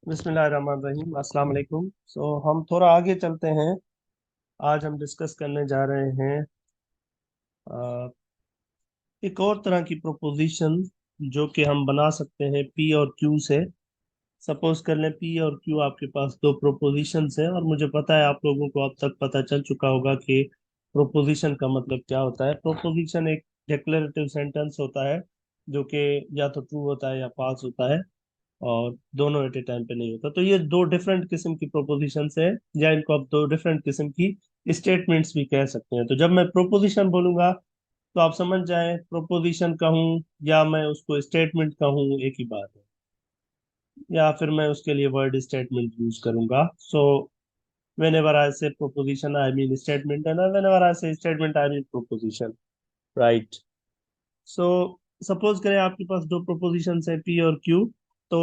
बिस्मिल्लाहिर्रहमानिर्रहीम अस्सलाम वालेकुम। हम थोड़ा आगे चलते हैं। आज हम डिस्कस करने जा रहे हैं अ, एक और तरह की प्रोपोजिशन जो कि हम बना सकते हैं पी और क्यू से। सपोज कर लें पी और क्यू आपके पास दो प्रोपोजिशंस हैं और मुझे पता है आप लोगों को अब तक पता चल चुका होगा कि प्रोपोजिशन का मतलब क्या होता है। प्रोपोजिशन एक डिक्लेरेटिव सेंटेंस होता है जो कि या तो ट्रू होता है या फॉल्स होता है, और दोनों एट ए टाइम पे नहीं होता। तो ये दो डिफरेंट किस्म की प्रोपोजिशंस है, या इनको आप दो डिफरेंट किस्म की स्टेटमेंट्स भी कह सकते हैं। तो जब मैं प्रोपोजिशन बोलूंगा तो आप समझ जाएं प्रोपोजिशन कहूं या मैं उसको स्टेटमेंट कहूं एक ही बात है, या फिर मैं उसके लिए वर्ड स्टेटमेंट यूज करूंगा। सो whenever I say proposition I mean statement, and whenever I say statement I mean proposition, right? So suppose करें आपके पास दो प्रोपोजिशंस है पी और क्यू। तो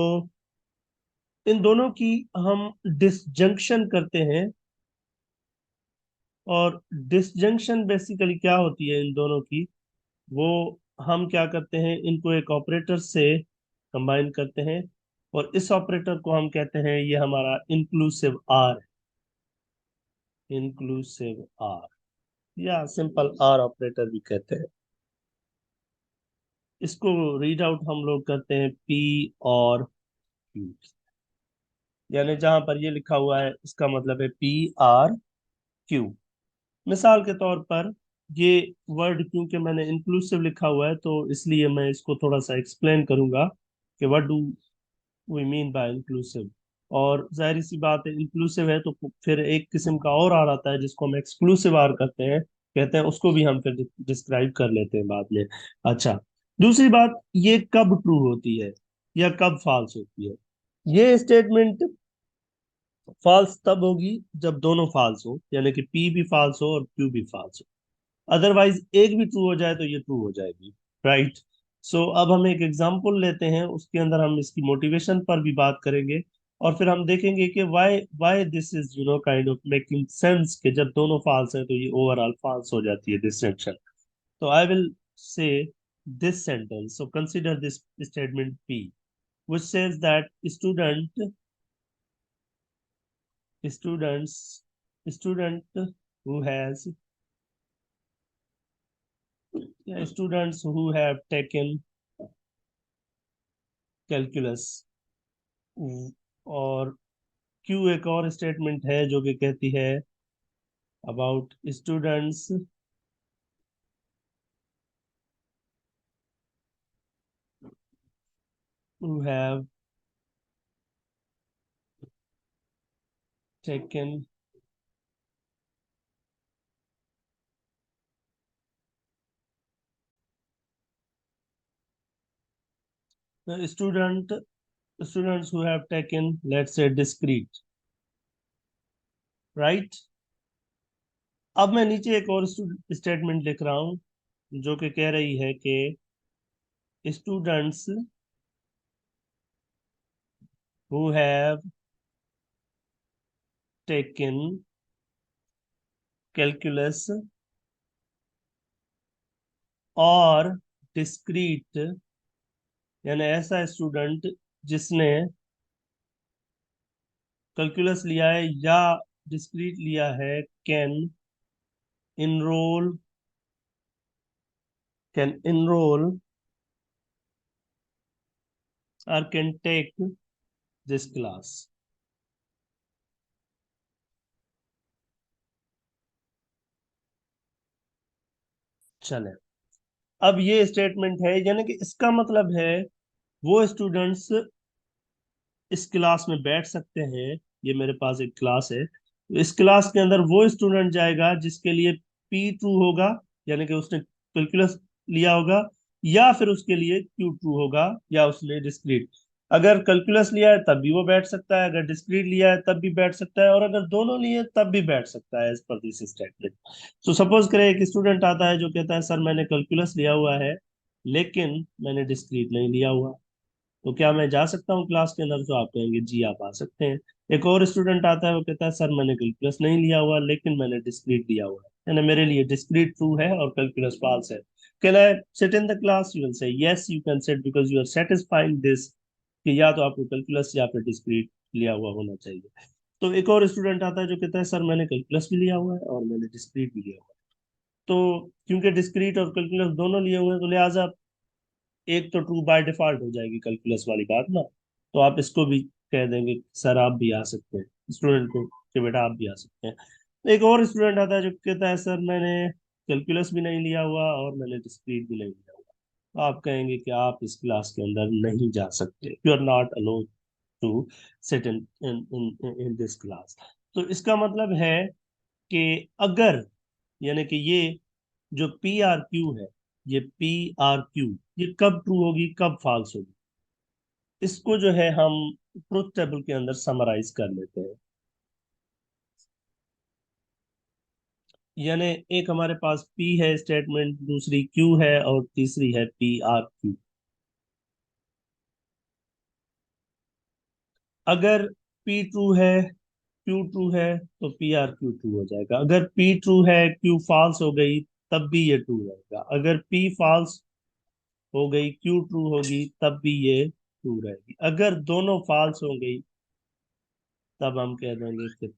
इन दोनों की हम डिसजंक्शन करते हैं, और डिसजंक्शन बेसिकली क्या होती है इन दोनों की, वो हम क्या करते हैं, इनको एक ऑपरेटर से कंबाइन करते हैं, और इस ऑपरेटर को हम कहते हैं ये हमारा इंक्लूसिव आर, इंक्लूसिव आर, या सिंपल आर ऑपरेटर भी कहते हैं। इसको रीड आउट हम लोग करते हैं पी और क्यू, यानी जहां पर ये लिखा हुआ है इसका मतलब है पी आर क्यू। मिसाल के तौर पर ये वर्ड क्योंकि मैंने इंक्लूसिव लिखा हुआ है तो इसलिए मैं इसको थोड़ा सा एक्सप्लेन करूंगा कि what do we mean by inclusive. और जाहिर सी बात है इंक्लूसिव है तो फिर एक किस्म का और आर आता है जिसको हम एक्सक्लूसिव आर करते हैं, कहते हैं, उसको भी हम फिर डिस्क्राइब कर लेते हैं बाद में। अच्छा, दूसरी बात, ये कब ट्रू होती है या कब फॉल्स होती है। ये स्टेटमेंट फॉल्स तब होगी जब दोनों फॉल्स हो, यानी कि पी भी फॉल्स हो और क्यू भी फॉल्स हो। अदरवाइज एक भी ट्रू हो जाए तो ये ट्रू हो जाएगी, राइट? सो अब हम एक एग्जांपल लेते हैं, उसके अंदर हम इसकी मोटिवेशन पर भी बात करेंगे, और फिर हम देखेंगे कि why why this is kind of making sense कि जब दोनों फॉल्स है तो ये ओवरऑल फॉल्स हो जाती है दिस सेक्शन। तो I will say this sentence, so consider this statement P which says that students student who has students who have taken calculus, और क्यू एक और स्टेटमेंट है जो कि कहती है about students who have taken the students who have taken, let's say, discrete, right? अब मैं नीचे एक और स्टेटमेंट लिख रहा हूं जो कि कह रही है कि students who have taken calculus और डिस्क्रीट, यानी ऐसा स्टूडेंट जिसने कैलकुलस लिया है या डिस्क्रीट लिया है, कैन इनरोल कैन इनरोल और कैन टेक दिस क्लास। चले, अब ये स्टेटमेंट है, यानी कि इसका मतलब है वो स्टूडेंट्स इस क्लास में बैठ सकते हैं। ये मेरे पास एक क्लास है, तो इस क्लास के अंदर वो स्टूडेंट जाएगा जिसके लिए पी ट्रू होगा, यानी कि उसने कैलकुलस लिया होगा, या फिर उसके लिए क्यू ट्रू होगा, या उसने डिस्क्रीट। अगर कैलकुलस लिया है तब भी वो बैठ सकता है, अगर डिस्क्रीट लिया है तब भी बैठ सकता है, और अगर दोनों लिए तब भी बैठ सकता है एज पर दिस स्टेटमेंट। तो सपोज करें एक स्टूडेंट आता है जो कहता है सर मैंने कैलकुलस लिया हुआ है लेकिन मैंने डिस्क्रीट नहीं लिया हुआ, तो क्या मैं जा सकता हूँ क्लास के अंदर? तो आप कहेंगे जी आप आ सकते हैं। एक और स्टूडेंट आता है, वो कहता है सर मैंने कैलकुलस नहीं लिया हुआ लेकिन मैंने डिस्क्रीट लिया हुआ है, यानी मेरे लिए डिस्क्रीट ट्रू है और कैलकुलस फॉल्स है। Can I sit in the class? You will say yes you can sit because you are satisfying this कि या तो आपको कैलकुलस या फिर डिस्क्रीट लिया हुआ होना चाहिए। तो एक और स्टूडेंट आता है जो कहता है सर मैंने कैलकुलस भी लिया हुआ है और मैंने डिस्क्रीट भी लिया हुआ है। तो क्योंकि डिस्क्रीट और कैलकुलस दोनों लिए हुए हैं तो लिहाजा एक तो ट्रू बाय डिफॉल्ट हो जाएगी कैलकुलस वाली बात ना। तो आप इसको भी कह देंगे सर आप भी आ सकते हैं स्टूडेंट को कि बेटा आप भी आ सकते हैं। एक और स्टूडेंट आता है जो कहता है सर मैंने कैलकुलस भी नहीं लिया हुआ और मैंने डिस्क्रीट भी नहीं लिया हुआ। तो आप कहेंगे कि आप इस क्लास के अंदर नहीं जा सकते, you are not allowed to sit in this class. तो इसका मतलब है कि अगर, यानी कि ये जो पी आर क्यू है, ये पी आर क्यू ये कब ट्रू होगी कब फॉल्स होगी, इसको जो है हम ट्रुथ टेबल के अंदर समराइज कर लेते हैं। यानी एक हमारे पास पी है स्टेटमेंट, दूसरी क्यू है और तीसरी है पी आर क्यू। अगर पी ट्रू है क्यू ट्रू है तो पी आर क्यू ट्रू हो जाएगा। अगर पी ट्रू है क्यू फॉल्स हो गई तब भी ये ट्रू रहेगा। अगर पी फॉल्स हो गई क्यू ट्रू होगी तब भी ये ट्रू रहेगी। अगर दोनों फॉल्स हो गई तब हम कह देंगे कि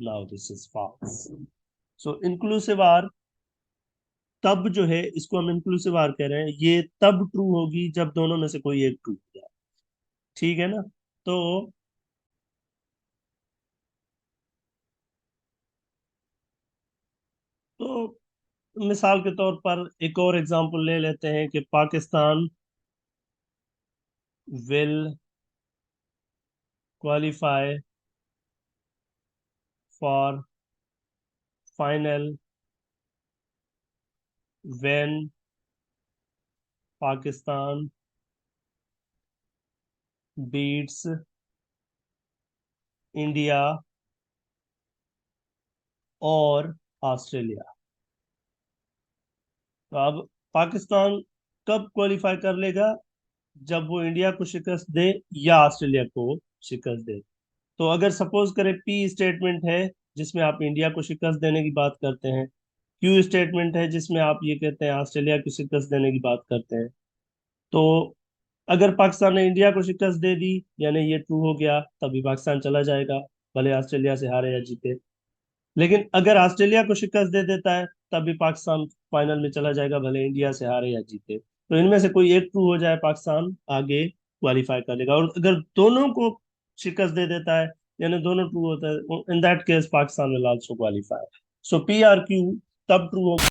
now this is false. So inclusive or तब जो है, इसको हम इंक्लूसिव आर कह रहे हैं, ये तब ट्रू होगी जब दोनों में से कोई एक ट्रू हो जाए। ठीक है ना। तो तो मिसाल के तौर पर एक और एग्जांपल ले लेते हैं कि Pakistan will qualify for final when Pakistan beats India और ऑस्ट्रेलिया। तो अब पाकिस्तान कब क्वालिफाई कर लेगा, जब वो इंडिया को शिकस्त दे या ऑस्ट्रेलिया को शिकस्त दे। तो अगर सपोज करें पी स्टेटमेंट है जिसमें आप इंडिया को शिकस्त देने की बात करते हैं, क्यू स्टेटमेंट है जिसमें आप ये कहते हैं ऑस्ट्रेलिया को शिकस्त देने की बात करते हैं। तो अगर पाकिस्तान ने इंडिया को शिकस्त दे दी यानी ये ट्रू हो गया, तभी पाकिस्तान चला जाएगा भले ऑस्ट्रेलिया से हारे या जीते। लेकिन अगर ऑस्ट्रेलिया को शिकस्त दे देता है तभी पाकिस्तान फाइनल में चला जाएगा भले इंडिया से हारे या जीते। तो इनमें से कोई एक ट्रू हो जाए पाकिस्तान आगे क्वालिफाई कर लेगा। और अगर दोनों को शिकस्त दे देता है यानी दोनों ट्रू होता है, in that case Pakistan will also qualify. So P R Q तब ट्रू होगा